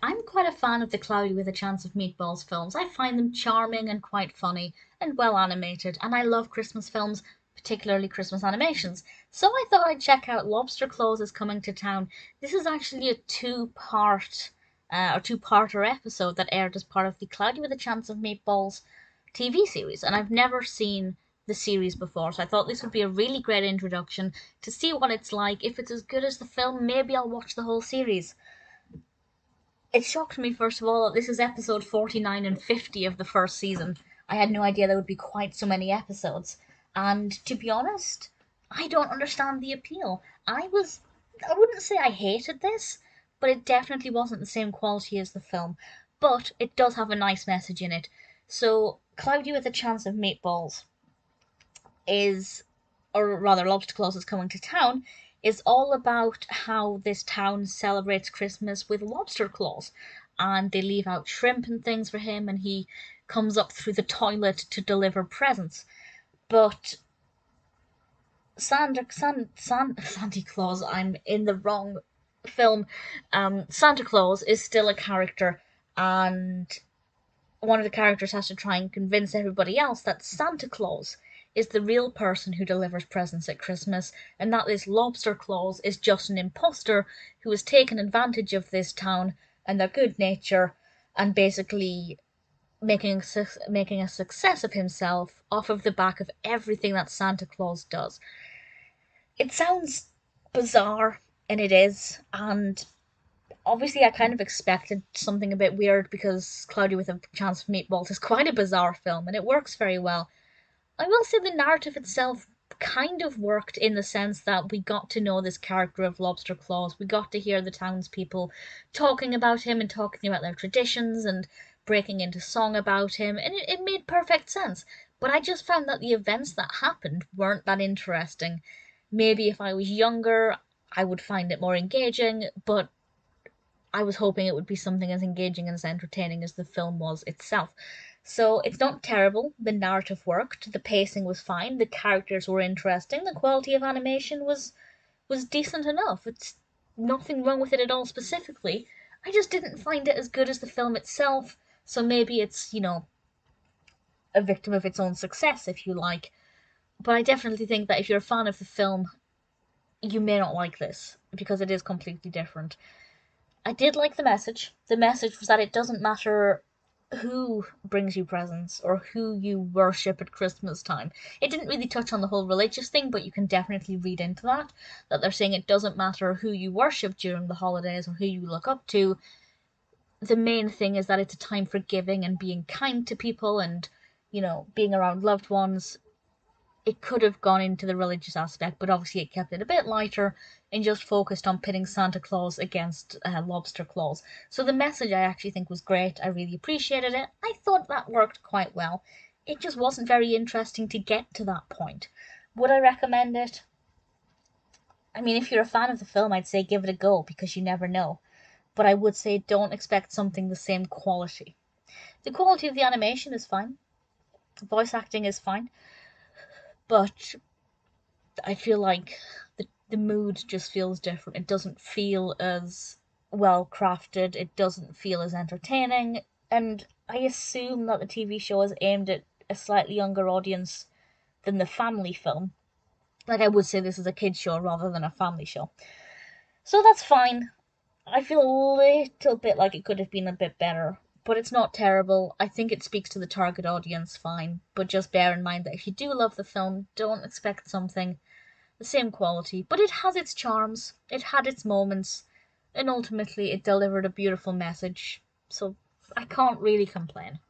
I'm quite a fan of the Cloudy with a Chance of Meatballs films. I find them charming and quite funny and well animated, and I love Christmas films, particularly Christmas animations. So I thought I'd check out Lobster Claus is Coming to Town. This is actually a two-parter episode that aired as part of the Cloudy with a Chance of Meatballs TV series, and I've never seen the series before, so I thought this would be a really great introduction to see what it's like. If it's as good as the film, maybe I'll watch the whole series. It shocked me, first of all, that this is episode 49 and 50 of the first season. I had no idea there would be quite so many episodes. And to be honest, I don't understand the appeal. I wouldn't say I hated this, but it definitely wasn't the same quality as the film. But it does have a nice message in it. So, Cloudy with a Chance of Meatballs is, or rather, Lobster Claus is Coming to Town, is all about how this town celebrates Christmas with Lobster Claus. And they leave out shrimp and things for him, and he comes up through the toilet to deliver presents. But Santa Claus, I'm in the wrong film. Santa Claus is still a character, and one of the characters has to try and convince everybody else that Santa Claus is the real person who delivers presents at Christmas, and that this Lobster Claus is just an imposter who has taken advantage of this town and their good nature, and basically making a success of himself off of the back of everything that Santa Claus does. It sounds bizarre, and it is, and obviously I kind of expected something a bit weird because Cloudy with a Chance of Meatballs is quite a bizarre film, and it works very well. I will say the narrative itself kind of worked in the sense that we got to know this character of Lobster Claus. We got to hear the townspeople talking about him and talking about their traditions and breaking into song about him, and it made perfect sense. But I just found that the events that happened weren't that interesting. Maybe if I was younger, I would find it more engaging, but I was hoping it would be something as engaging and as entertaining as the film was itself. So it's not terrible. The narrative worked, the pacing was fine, the characters were interesting, the quality of animation was decent enough. It's nothing wrong with it at all specifically. I just didn't find it as good as the film itself. So maybe it's, a victim of its own success, if you like. But I definitely think that if you're a fan of the film, you may not like this because it is completely different. I did like the message. The message was that it doesn't matter who brings you presents or who you worship at Christmas time. It didn't really touch on the whole religious thing, but you can definitely read into that they're saying it doesn't matter who you worship during the holidays or who you look up to. The main thing is that it's a time for giving and being kind to people and, being around loved ones. It could have gone into the religious aspect, but obviously it kept it a bit lighter and just focused on pitting Santa Claus against Lobster Claus. So the message I actually think was great. I really appreciated it. I thought that worked quite well. It just wasn't very interesting to get to that point. Would I recommend it? I mean, if you're a fan of the film, I'd say give it a go because you never know. But I would say don't expect something the same quality. The quality of the animation is fine. The voice acting is fine. But I feel like the mood just feels different. It doesn't feel as well crafted. It doesn't feel as entertaining. And I assume that the TV show is aimed at a slightly younger audience than the family film. Like, I would say this is a kid's show rather than a family show. So that's fine. I feel a little bit like it could have been a bit better, but it's not terrible. I think it speaks to the target audience fine, but just bear in mind that if you do love the film, don't expect something the same quality. But it has its charms, it had its moments, and ultimately it delivered a beautiful message. So I can't really complain.